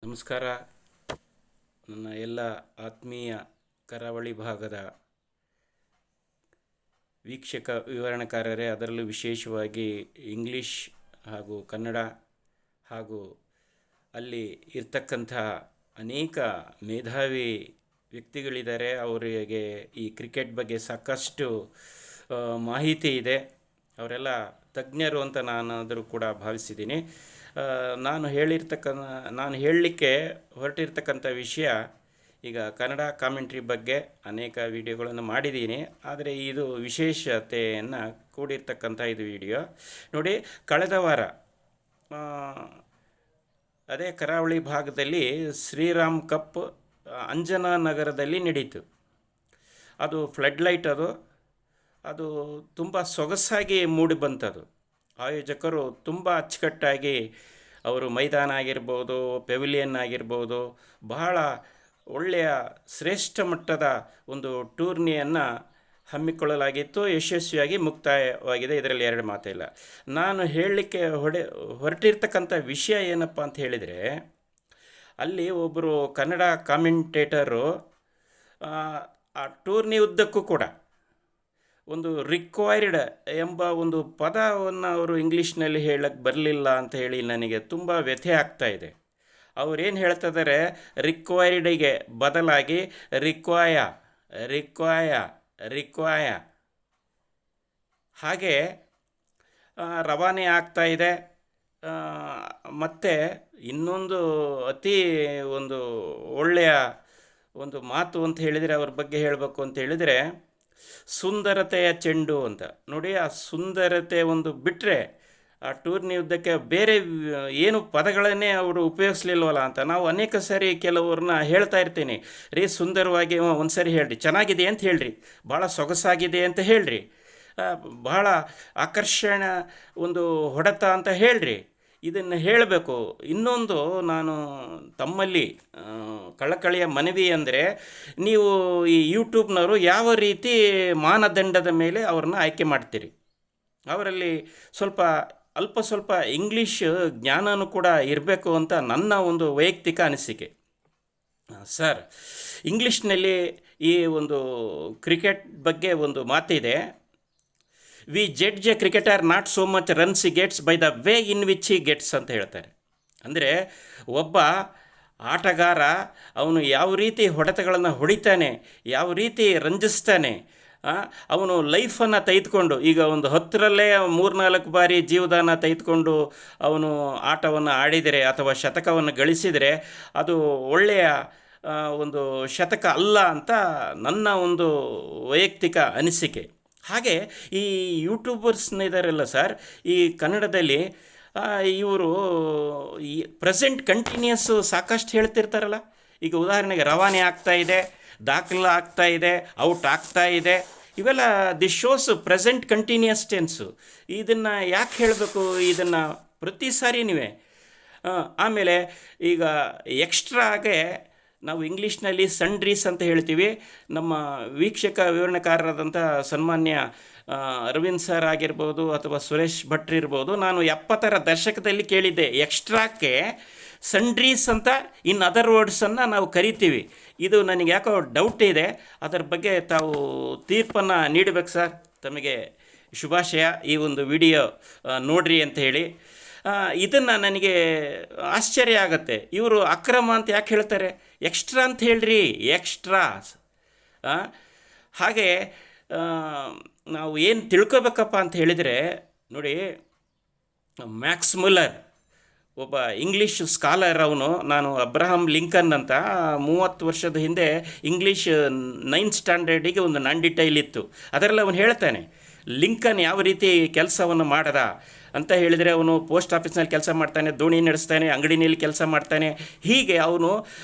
ನಮಸ್ಕಾರ. ನನ್ನ ಎಲ್ಲ ಆತ್ಮೀಯ ಕರಾವಳಿ ಭಾಗದ ವೀಕ್ಷಕ ವಿವರಣೆಕಾರರೇ, ಅದರಲ್ಲೂ ವಿಶೇಷವಾಗಿ ಇಂಗ್ಲೀಷ್ ಹಾಗೂ ಕನ್ನಡ ಹಾಗೂ ಅಲ್ಲಿ ಇರ್ತಕ್ಕಂಥ ಅನೇಕ ಮೇಧಾವಿ ವ್ಯಕ್ತಿಗಳಿದ್ದಾರೆ. ಅವರಿಗೆ ಈ ಕ್ರಿಕೆಟ್ ಬಗ್ಗೆ ಸಾಕಷ್ಟು ಮಾಹಿತಿ ಇದೆ. ಅವರೆಲ್ಲ ತಜ್ಞರು ಅಂತ ನಾನಾದರೂ ಕೂಡ ಭಾವಿಸಿದ್ದೀನಿ. ನಾನು ಹೇಳಲಿಕ್ಕೆ ಹೊರಟಿರ್ತಕ್ಕಂಥ ವಿಷಯ, ಈಗ ಕನ್ನಡ ಕಾಮೆಂಟ್ರಿ ಬಗ್ಗೆ ಅನೇಕ ವಿಡಿಯೋಗಳನ್ನು ಮಾಡಿದ್ದೀನಿ, ಆದರೆ ಇದು ವಿಶೇಷತೆಯನ್ನು ಕೂಡಿರ್ತಕ್ಕಂಥ ಇದು ವಿಡಿಯೋ ನೋಡಿ. ಕಳೆದ ವಾರ ಅದೇ ಕರಾವಳಿ ಭಾಗದಲ್ಲಿ ಶ್ರೀರಾಮ್ ಕಪ್ ಅಂಜನಾ ನಗರದಲ್ಲಿ ನಡೀತು. ಅದು ಫ್ಲಡ್ ಲೈಟ್, ಅದು ತುಂಬ ಸೊಗಸಾಗಿ ಮೂಡಿ ಬಂತದು. ಆಯೋಜಕರು ತುಂಬ ಅಚ್ಚುಕಟ್ಟಾಗಿ ಅವರು ಮೈದಾನ ಆಗಿರ್ಬೋದು, ಪೆವಿಲಿಯನ್ ಆಗಿರ್ಬೋದು, ಬಹಳ ಒಳ್ಳೆಯ ಶ್ರೇಷ್ಠ ಮಟ್ಟದ ಒಂದು ಟೂರ್ನಿಯನ್ನು ಹಮ್ಮಿಕೊಳ್ಳಲಾಗಿತ್ತು. ಯಶಸ್ವಿಯಾಗಿ ಮುಕ್ತಾಯವಾಗಿದೆ, ಇದರಲ್ಲಿ ಎರಡು ಮಾತಿಲ್ಲ. ನಾನು ಹೇಳಲಿಕ್ಕೆ ಹೊರಟಿರ್ತಕ್ಕಂಥ ವಿಷಯ ಏನಪ್ಪ ಅಂತ ಹೇಳಿದರೆ, ಅಲ್ಲಿ ಒಬ್ಬರು ಕನ್ನಡ ಕಾಮೆಂಟೇಟರು ಆ ಟೂರ್ನಿ ಉದ್ದಕ್ಕೂ ಕೂಡ ಒಂದು ರಿಕ್ವೈರ್ಡ್ ಎಂಬ ಒಂದು ಪದವನ್ನು ಅವರು ಇಂಗ್ಲೀಷ್ನಲ್ಲಿ ಹೇಳಕ್ಕೆ ಬರಲಿಲ್ಲ ಅಂತ ಹೇಳಿ ನನಗೆ ತುಂಬ ವ್ಯಥೆ ಆಗ್ತಾ ಇದೆ. ಅವರೇನು ಹೇಳ್ತಿದ್ದಾರೆ, ರಿಕ್ವೈರ್ಡಿಗೆ ಬದಲಾಗಿ ರಿಕ್ವಾಯ ಹಾಗೆ ರವಾನೆ ಆಗ್ತಾ ಇದೆ. ಮತ್ತು ಇನ್ನೊಂದು ಅತಿ ಒಂದು ಒಳ್ಳೆಯ ಒಂದು ಮಾತು ಅಂತ ಹೇಳಿದರೆ, ಅವ್ರ ಬಗ್ಗೆ ಹೇಳಬೇಕು ಅಂತ ಹೇಳಿದರೆ, ಸುಂದರತೆಯ ಚೆಂಡು ಅಂತ ನೋಡಿ. ಆ ಸುಂದರತೆ ಒಂದು ಬಿಟ್ಟರೆ ಆ ಟೂರ್ನಿ ಉದ್ದಕ್ಕೆ ಬೇರೆ ಏನು ಪದಗಳನ್ನೇ ಅವರು ಉಪಯೋಗಿಸ್ಲಿಲ್ವಲ್ಲ ಅಂತ ನಾವು ಅನೇಕ ಸಾರಿ ಕೆಲವ್ರನ್ನ ಹೇಳ್ತಾ ಇರ್ತೀನಿ. ರೀ, ಸುಂದರವಾಗಿ ಒಂದು ಸರಿ ಹೇಳ್ರಿ, ಚೆನ್ನಾಗಿದೆ ಅಂತ ಹೇಳ್ರಿ, ಭಾಳ ಸೊಗಸಾಗಿದೆ ಅಂತ ಹೇಳ್ರಿ, ಬಹಳ ಆಕರ್ಷಣ ಒಂದು ಹೊಡೆತ ಅಂತ ಹೇಳ್ರಿ, ಇದನ್ನು ಹೇಳಬೇಕು. ಇನ್ನೊಂದು ನಾನು ತಮ್ಮಲ್ಲಿ ಕಳಕಳಿಯ ಮನವಿ ಅಂದರೆ, ನೀವು ಈ ಯೂಟ್ಯೂಬ್ನವರು ಯಾವ ರೀತಿ ಮಾನದಂಡದ ಮೇಲೆ ಅವ್ರನ್ನ ಆಯ್ಕೆ ಮಾಡ್ತೀರಿ, ಅವರಲ್ಲಿ ಸ್ವಲ್ಪ ಇಂಗ್ಲೀಷ್ ಜ್ಞಾನನೂ ಕೂಡ ಇರಬೇಕು ಅಂತ ನನ್ನ ಒಂದು ವೈಯಕ್ತಿಕ ಅನಿಸಿಕೆ. ಸರ್, ಇಂಗ್ಲೀಷ್ನಲ್ಲಿ ಈ ಒಂದು ಕ್ರಿಕೆಟ್ ಬಗ್ಗೆ ಒಂದು ಮಾತಿದೆ, we judge a cricketer not so much runs he gets by the way in which he gets ಅಂತ ಹೇಳ್ತಾರೆ. ಅಂದರೆ ಒಬ್ಬ ಆಟಗಾರ ಅವನು ಯಾವ ರೀತಿ ಹೊಡೆತಗಳನ್ನು ಹೊಡಿತಾನೆ, ಯಾವ ರೀತಿ ರಂಜಿಸ್ತಾನೆ, ಅವನು ಲೈಫನ್ನು ತೆಗೆದುಕೊಂಡು, ಈಗ ಒಂದು 10ರಲ್ಲೇ 3-4 ಬಾರಿ ಜೀವದಾನ ತೆಗೆದುಕೊಂಡು ಅವನು ಆಟವನ್ನು ಆಡಿದರೆ ಅಥವಾ ಶತಕವನ್ನು ಗಳಿಸಿದರೆ ಅದು ಒಳ್ಳೆಯ ಒಂದು ಶತಕ ಅಲ್ಲ ಅಂತ ನನ್ನ ಒಂದು ವೈಯಕ್ತಿಕ ಅನಿಸಿಕೆ. ಹಾಗೆ ಈ ಯೂಟ್ಯೂಬರ್ಸ್ನ ಇದ್ದಾರಲ್ಲ ಸರ್, ಈ ಕನ್ನಡದಲ್ಲಿ ಇವರು ಈ ಪ್ರೆಸೆಂಟ್ ಕಂಟಿನ್ಯೂಸ್ ಸಾಕಷ್ಟು ಹೇಳ್ತಿರ್ತಾರಲ್ಲ. ಈಗ ಉದಾಹರಣೆಗೆ ರವಾನೆ ಆಗ್ತಾ ಇದೆ, ದಾಖಲ ಆಗ್ತಾ ಇದೆ, ಔಟ್ ಆಗ್ತಾ ಇದೆ, ಇವೆಲ್ಲ the shows present continuous tense. ಇದನ್ನು ಯಾಕೆ ಹೇಳಬೇಕು, ಇದನ್ನು ಪ್ರತಿ ಸಾರಿ ನೀವೇ. ಆಮೇಲೆ ಈಗ ಎಕ್ಸ್ಟ್ರಾಗೆ ನಾವು ಇಂಗ್ಲೀಷ್ನಲ್ಲಿ ಸನ್ಡ್ರೀಸ್ ಅಂತ ಹೇಳ್ತೀವಿ. ನಮ್ಮ ವೀಕ್ಷಕ ವಿವರಣೆಕಾರರಾದಂಥ ಸನ್ಮಾನ್ಯ ಅರವಿಂದ್ ಸರ್ ಆಗಿರ್ಬೋದು ಅಥವಾ ಸುರೇಶ್ ಭಟ್ರು ಇರ್ಬೋದು, ನಾನು 70ರ ದಶಕದಲ್ಲಿ ಕೇಳಿದ್ದೆ, ಎಕ್ಸ್ಟ್ರಾಕ್ಕೆ ಸನ್ಡ್ರೀಸ್ ಅಂತ ಇನ್ ಅದರ್ ವರ್ಡ್ಸನ್ನು ನಾವು ಕರಿತೀವಿ. ಇದು ನನಗೆ ಯಾಕೋ ಡೌಟ್ ಇದೆ, ಅದರ ಬಗ್ಗೆ ತಾವು ತೀರ್ಪನ್ನು ನೀಡಬೇಕು ಸರ್. ತಮಗೆ ಶುಭಾಶಯ, ಈ ಒಂದು ವಿಡಿಯೋ ನೋಡ್ರಿ ಅಂತ ಹೇಳಿ. ಇದನ್ನು ನನಗೆ ಆಶ್ಚರ್ಯ ಆಗುತ್ತೆ, ಇವರು ಅಕ್ರಮ ಅಂತ ಯಾಕೆ ಹೇಳ್ತಾರೆ, ಎಕ್ಸ್ಟ್ರಾ ಅಂತ ಹೇಳ್ರಿ, ಎಕ್ಸ್ಟ್ರಾ. ಹಾಗೆ ನಾವು ಏನು ತಿಳ್ಕೊಬೇಕಪ್ಪ ಅಂತ ಹೇಳಿದರೆ ನೋಡಿ, ಮ್ಯಾಕ್ಸ್ ಮುಲ್ಲರ್ ಒಬ್ಬ ಇಂಗ್ಲೀಷ್ ಸ್ಕಾಲರ್. ನಾನು ಅಬ್ರಹಾಂ ಲಿಂಕನ್ ಅಂತ 30 ವರ್ಷದ ಹಿಂದೆ ಇಂಗ್ಲೀಷ್ 9th ಸ್ಟ್ಯಾಂಡರ್ಡಿಗೆ ಒಂದು ನಾನ್-ಡಿಟೈಲ್ ಇತ್ತು. ಅದರಲ್ಲಿ ಅವನು ಹೇಳ್ತಾನೆ ಲಿಂಕನ್ ಯಾವ ರೀತಿ ಕೆಲಸವನ್ನು ಮಾಡದ ಅಂತ ಹೇಳಿದರೆ, ಅವನು ಪೋಸ್ಟ್ ಆಫೀಸ್ನಲ್ಲಿ ಕೆಲಸ ಮಾಡ್ತಾನೆ, ದೋಣಿ ನಡೆಸ್ತಾನೆ, ಅಂಗಡಿನಲ್ಲಿ ಕೆಲಸ ಮಾಡ್ತಾನೆ, ಹೀಗೆ ಅವನು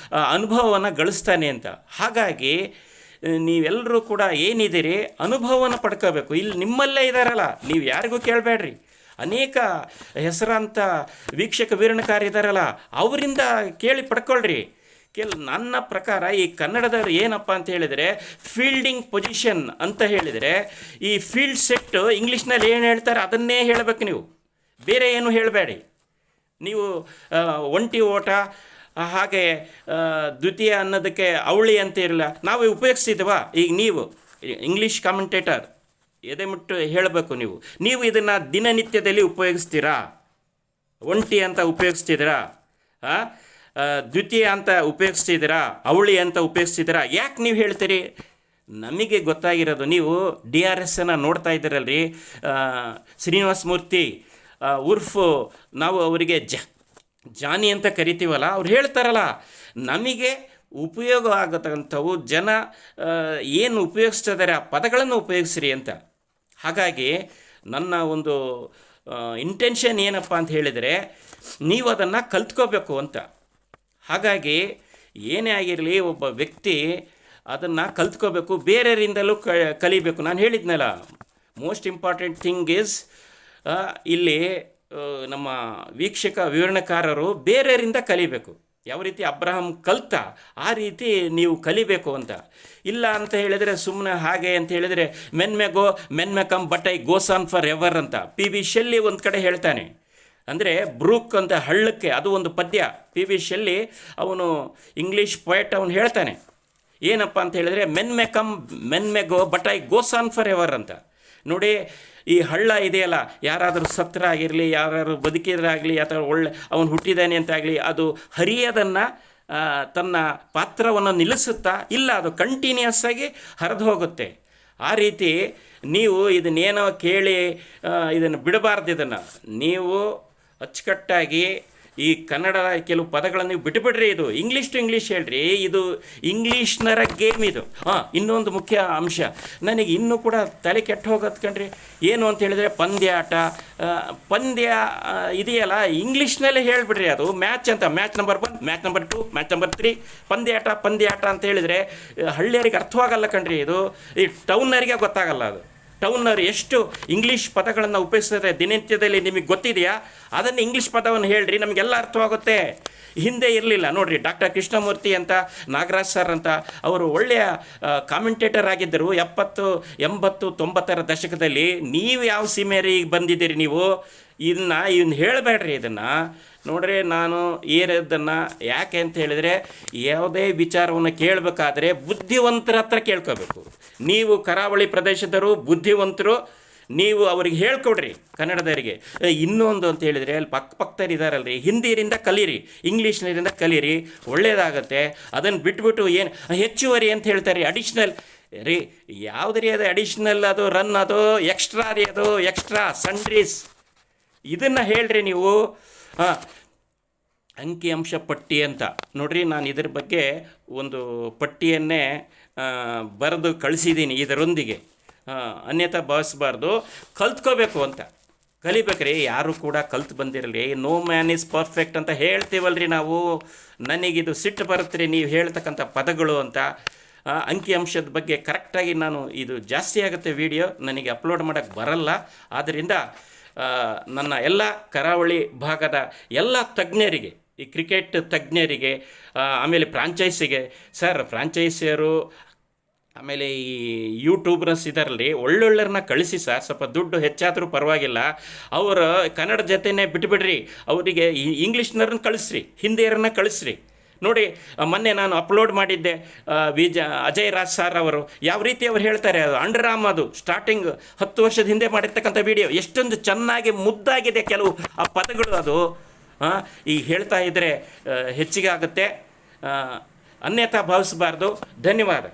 ಅನುಭವವನ್ನು ಗಳಿಸ್ತಾನೆ ಅಂತ. ಹಾಗಾಗಿ ನೀವೆಲ್ಲರೂ ಕೂಡ ಏನಿದ್ದೀರಿ ಅನುಭವವನ್ನು ಪಡ್ಕೋಬೇಕು. ಇಲ್ಲಿ ನಿಮ್ಮಲ್ಲೇ ಇದ್ದಾರಲ್ಲ, ನೀವು ಯಾರಿಗೂ ಕೇಳಬೇಡ್ರಿ. ಅನೇಕ ಹೆಸರಾಂತ ವೀಕ್ಷಕ ವಿವರಣೆಕಾರ ಇದ್ದಾರಲ್ಲ, ಅವರಿಂದ ಕೇಳಿ ಪಡ್ಕೊಳ್ರಿ. ನನ್ನ ಪ್ರಕಾರ ಈ ಕನ್ನಡದವ್ರು ಏನಪ್ಪ ಅಂತ ಹೇಳಿದರೆ, ಫೀಲ್ಡಿಂಗ್ ಪೊಸಿಷನ್ ಅಂತ ಹೇಳಿದರೆ, ಈ ಫೀಲ್ಡ್ ಸೆಟ್ಟು ಇಂಗ್ಲೀಷ್ನಲ್ಲಿ ಏನು ಹೇಳ್ತಾರೆ ಅದನ್ನೇ ಹೇಳಬೇಕು ನೀವು, ಬೇರೆ ಏನು ಹೇಳಬೇಡಿ. ನೀವು ಒಂಟಿ ಓಟ ಹಾಗೆ ದ್ವಿತೀಯ ಅನ್ನೋದಕ್ಕೆ ಅವಳಿ ಅಂತ ಇರಲ್ಲ, ನಾವು ಉಪಯೋಗಿಸ್ತಿದ್ವಾ? ಈಗ ನೀವು ಇಂಗ್ಲೀಷ್ ಕಾಮೆಂಟೇಟರ್ ಎದೆ ಮುಟ್ಟು ಹೇಳಬೇಕು, ನೀವು ಇದನ್ನು ದಿನನಿತ್ಯದಲ್ಲಿ ಉಪಯೋಗಿಸ್ತೀರಾ? ಒಂಟಿ ಅಂತ ಉಪಯೋಗಿಸ್ತಿದ್ದೀರಾ? ದ್ವಿತೀಯ ಅಂತ ಉಪಯೋಗಿಸ್ತಿದ್ದೀರಾ? ಅವಳಿ ಅಂತ ಉಪಯೋಗಿಸ್ತಿದ್ದೀರಾ? ಯಾಕೆ ನೀವು ಹೇಳ್ತೀರಿ? ನಮಗೆ ಗೊತ್ತಾಗಿರೋದು, ನೀವು DRS ಅನ್ನು ನೋಡ್ತಾ ಇದ್ದೀರಲ್ರಿ, ಶ್ರೀನಿವಾಸ ಮೂರ್ತಿ ಉರ್ಫು ನಾವು ಅವರಿಗೆ ಜಾನಿ ಅಂತ ಕರಿತೀವಲ್ಲ, ಅವ್ರು ಹೇಳ್ತಾರಲ್ಲ, ನಮಗೆ ಉಪಯೋಗ ಆಗತಕ್ಕಂಥವು ಜನ ಏನು ಉಪಯೋಗಿಸ್ತಿದ್ದಾರೆ ಆ ಪದಗಳನ್ನು ಉಪಯೋಗಿಸ್ರಿ ಅಂತ. ಹಾಗಾಗಿ ನನ್ನ ಒಂದು ಇಂಟೆನ್ಷನ್ ಏನಪ್ಪ ಅಂತ ಹೇಳಿದರೆ, ನೀವು ಅದನ್ನು ಕಲ್ತ್ಕೋಬೇಕು ಅಂತ. ಹಾಗಾಗಿ ಏನೇ ಆಗಿರಲಿ, ಒಬ್ಬ ವ್ಯಕ್ತಿ ಅದನ್ನು ಕಲ್ತ್ಕೋಬೇಕು, ಬೇರೆಯವರಿಂದಲೂ ಕಲಿಬೇಕು. ನಾನು ಹೇಳಿದ್ನಲ್ಲ, ಮೋಸ್ಟ್ ಇಂಪಾರ್ಟೆಂಟ್ ಥಿಂಗ್ ಈಸ್, ಇಲ್ಲಿ ನಮ್ಮ ವೀಕ್ಷಕ ವಿವರಣೆಕಾರರು ಬೇರೆಯವರಿಂದ ಕಲಿಬೇಕು. ಯಾವ ರೀತಿ ಅಬ್ರಹಾಂ ಕಲ್ತ ಆ ರೀತಿ ನೀವು ಕಲಿಬೇಕು ಅಂತ. ಇಲ್ಲ ಅಂತ ಹೇಳಿದರೆ ಸುಮ್ಮನೆ ಹಾಗೆ ಅಂತ ಹೇಳಿದರೆ men may come but I goes on forever ಅಂತ PB ಶೆಲ್ಲಿ ಒಂದು ಕಡೆ ಹೇಳ್ತಾನೆ. ಅಂದರೆ ಬ್ರೂಕ್ ಅಂತ ಹಳ್ಳಕ್ಕೆ, ಅದು ಒಂದು ಪದ್ಯ. PB ಶೆಲ್ಲಿ ಅವನು ಇಂಗ್ಲೀಷ್ ಪೊಯೆಟ್, ಅವನು ಹೇಳ್ತಾನೆ ಏನಪ್ಪ ಅಂತ ಹೇಳಿದರೆ men may go but I goes on forever ಅಂತ. ನೋಡಿ, ಈ ಹಳ್ಳ ಇದೆಯಲ್ಲ, ಯಾರಾದರೂ ಸತ್ರ ಆಗಿರಲಿ, ಯಾರಾದರೂ ಬದುಕಿದ್ರಾಗಲಿ, ಅಥವಾ ಅವನು ಹುಟ್ಟಿದ್ದಾನೆ ಅಂತಾಗಲಿ, ಅದು ಹರಿಯೋದನ್ನು ತನ್ನ ಪಾತ್ರವನ್ನು ನಿಲ್ಲಿಸುತ್ತಾ ಇಲ್ಲ, ಅದು ಕಂಟಿನ್ಯೂಸ್ ಆಗಿ ಹರಿದು ಹೋಗುತ್ತೆ. ಆ ರೀತಿ ನೀವು ಇದನ್ನೇನೋ ಕೇಳಿ ಇದನ್ನು ಬಿಡಬಾರ್ದು. ಇದನ್ನು ನೀವು ಅಚ್ಚುಕಟ್ಟಾಗಿ ಈ ಕನ್ನಡ ಕೆಲವು ಪದಗಳನ್ನು ನೀವು ಬಿಟ್ಟುಬಿಡ್ರಿ. ಇದು ಇಂಗ್ಲೀಷ್ ಟು ಇಂಗ್ಲೀಷ್ ಹೇಳ್ರಿ, ಇದು ಇಂಗ್ಲೀಷ್ನರ ಗೇಮ್ ಇದು. ಇನ್ನೊಂದು ಮುಖ್ಯ ಅಂಶ ನನಗೆ ಇನ್ನೂ ಕೂಡ ತಲೆ ಕೆಟ್ಟು ಹೋಗೋದು ಕಣ್ರಿ. ಏನು ಅಂತ ಹೇಳಿದರೆ ಪಂದ್ಯ ಇದೆಯಲ್ಲ, ಇಂಗ್ಲೀಷ್ನಲ್ಲೇ ಹೇಳಿಬಿಡ್ರಿ. ಅದು ಮ್ಯಾಚ್ ಅಂತ, match number 1, match number 2, match number 3, ಪಂದ್ಯಾಟ ಅಂತ ಹೇಳಿದರೆ ಹಳ್ಳಿಯರಿಗೆ ಅರ್ಥವಾಗಲ್ಲ ಕಣ್ರಿ. ಇದು ಈ ಟೌನ್ನರಿಗೆ ಗೊತ್ತಾಗಲ್ಲ. ಅದು ಟೌನ್ನವ್ರು ಎಷ್ಟು ಇಂಗ್ಲೀಷ್ ಪದಗಳನ್ನು ಉಪಯೋಗಿಸ್ತಾರೆ ದಿನನಿತ್ಯದಲ್ಲಿ ನಿಮಗೆ ಗೊತ್ತಿದೆಯಾ? ಅದನ್ನು ಇಂಗ್ಲೀಷ್ ಪದವನ್ನು ಹೇಳ್ರಿ, ನಮಗೆಲ್ಲ ಅರ್ಥವಾಗುತ್ತೆ. ಹಿಂದೆ ಇರಲಿಲ್ಲ ನೋಡಿರಿ, ಡಾಕ್ಟರ್ ಕೃಷ್ಣಮೂರ್ತಿ ಅಂತ, ನಾಗರಾಜ್ ಸರ್ ಅಂತ, ಅವರು ಒಳ್ಳೆಯ ಕಾಮೆಂಟೇಟರ್ ಆಗಿದ್ದರು 70, 80, 90ರ ದಶಕದಲ್ಲಿ. ನೀವು ಯಾವ ಸೀಮೆರಿಗೆ ಬಂದಿದ್ದೀರಿ? ನೀವು ಇದನ್ನು ಹೇಳಬೇಡ್ರಿ. ಇದನ್ನು ನೋಡ್ರಿ, ನಾನು ಏರದನ್ನು ಯಾಕೆ ಅಂತ ಹೇಳಿದರೆ, ಯಾವುದೇ ವಿಚಾರವನ್ನು ಕೇಳಬೇಕಾದ್ರೆ ಬುದ್ಧಿವಂತರ ಹತ್ರ ಕೇಳ್ಕೋಬೇಕು. ನೀವು ಕರಾವಳಿ ಪ್ರದೇಶದವರು ಬುದ್ಧಿವಂತರು, ನೀವು ಅವ್ರಿಗೆ ಹೇಳ್ಕೊಡ್ರಿ ಕನ್ನಡದವರಿಗೆ. ಇನ್ನೊಂದು ಅಂತ ಹೇಳಿದರೆ, ಅಲ್ಲಿ ಪಕ್ಕದವ್ರು ಇದ್ದಾರಲ್ರಿ, ಹಿಂದಿಯಿಂದ ಕಲೀರಿ, ಇಂಗ್ಲೀಷ್ನರಿಂದ ಕಲೀರಿ, ಒಳ್ಳೆಯದಾಗತ್ತೆ. ಅದನ್ನು ಬಿಟ್ಬಿಟ್ಟು ಏನು ಹೆಚ್ಚುವರಿ ಅಂತ ಹೇಳ್ತಾರೆ, ಅಡಿಷ್ನಲ್ ರೀ. ಯಾವುದು ರೀ ಅದು ಅಡಿಷ್ನಲ್? ಅದು ರನ್, ಅದು ಎಕ್ಸ್ಟ್ರಾ ರೀ, ಅದು ಎಕ್ಸ್ಟ್ರಾ ಸಂಡ್ರೀಸ್. ಇದನ್ನು ಹೇಳ್ರಿ ನೀವು. ಅಂಕಿಅಂಶ ಪಟ್ಟಿ ಅಂತ ನೋಡ್ರಿ, ನಾನು ಇದ್ರ ಬಗ್ಗೆ ಒಂದು ಪಟ್ಟಿಯನ್ನೇ ಬರೆದು ಕಳಿಸಿದ್ದೀನಿ ಇದರೊಂದಿಗೆ. ಅನ್ಯತಾ ಭಾವಿಸಬಾರ್ದು, ಕಲ್ತ್ಕೋಬೇಕು ಅಂತ. ಕಲಿಬೇಕ್ರಿ, ಯಾರು ಕೂಡ ಕಲ್ತು ಬಂದಿರಲಿ. ನೋ ಮ್ಯಾನ್ ಈಸ್ ಪರ್ಫೆಕ್ಟ್ ಅಂತ ಹೇಳ್ತೀವಲ್ರಿ ನಾವು. ನನಗಿದು ಸಿಟ್ಟು ಬರುತ್ತೆ ರೀ ನೀವು ಹೇಳ್ತಕ್ಕಂಥ ಪದಗಳು ಅಂತ. ಅಂಕಿಅಂಶದ ಬಗ್ಗೆ ಕರೆಕ್ಟಾಗಿ ನಾನು, ಇದು ಜಾಸ್ತಿ ಆಗುತ್ತೆ ವಿಡಿಯೋ, ನನಗೆ ಅಪ್ಲೋಡ್ ಮಾಡೋಕ್ಕೆ ಬರಲ್ಲ. ಆದ್ದರಿಂದ ನನ್ನ ಎಲ್ಲ ಕರಾವಳಿ ಭಾಗದ ಎಲ್ಲ ತಜ್ಞರಿಗೆ, ಈ ಕ್ರಿಕೆಟ್ ತಜ್ಞರಿಗೆ, ಆಮೇಲೆ ಫ್ರಾಂಚೈಸಿಗೆ, ಸರ್ ಫ್ರಾಂಚೈಸಿಯರು, ಆಮೇಲೆ ಈ ಯೂಟ್ಯೂಬ್ರಸ್ ಇದಾರಲ್ಲಿ ಒಳ್ಳೊಳ್ಳೆರನ್ನ ಕಳಿಸಿ ಸರ್, ಸ್ವಲ್ಪ ದುಡ್ಡು ಹೆಚ್ಚಾದರೂ ಪರವಾಗಿಲ್ಲ, ಅವರ ಕನ್ನಡ ಜೊತೆನೇ ಬಿಟ್ಬಿಡ್ರಿ, ಅವರಿಗೆ ಇಂಗ್ಲೀಷ್ನವ್ರನ್ನ ಕಳಿಸ್ರಿ, ಹಿಂದಿಯರನ್ನ ಕಳಿಸ್ರಿ. ನೋಡಿ, ಮೊನ್ನೆ ನಾನು ಅಪ್ಲೋಡ್ ಮಾಡಿದ್ದೆ ಅಜಯ್ ರಾಜ್ ಸರ್ ಅವರು ಯಾವ ರೀತಿ ಅವ್ರು ಹೇಳ್ತಾರೆ, ಅದು ಅಂಡರ್ಆರ್ಮ್, ಅದು ಸ್ಟಾರ್ಟಿಂಗ್ 10 ವರ್ಷದ ಹಿಂದೆ ಮಾಡಿರ್ತಕ್ಕಂಥ ವಿಡಿಯೋ, ಎಷ್ಟೊಂದು ಚೆನ್ನಾಗಿ ಮುದ್ದಾಗಿದೆ ಕೆಲವು ಆ ಪದಗಳು. ಅದು ಈಗ ಹೇಳ್ತಾ ಇದ್ದರೆ ಹೆಚ್ಚಿಗೆ ಆಗುತ್ತೆ, ಅನ್ಯಥಾ ಭಾವಿಸಬಾರ್ದು. ಧನ್ಯವಾದ.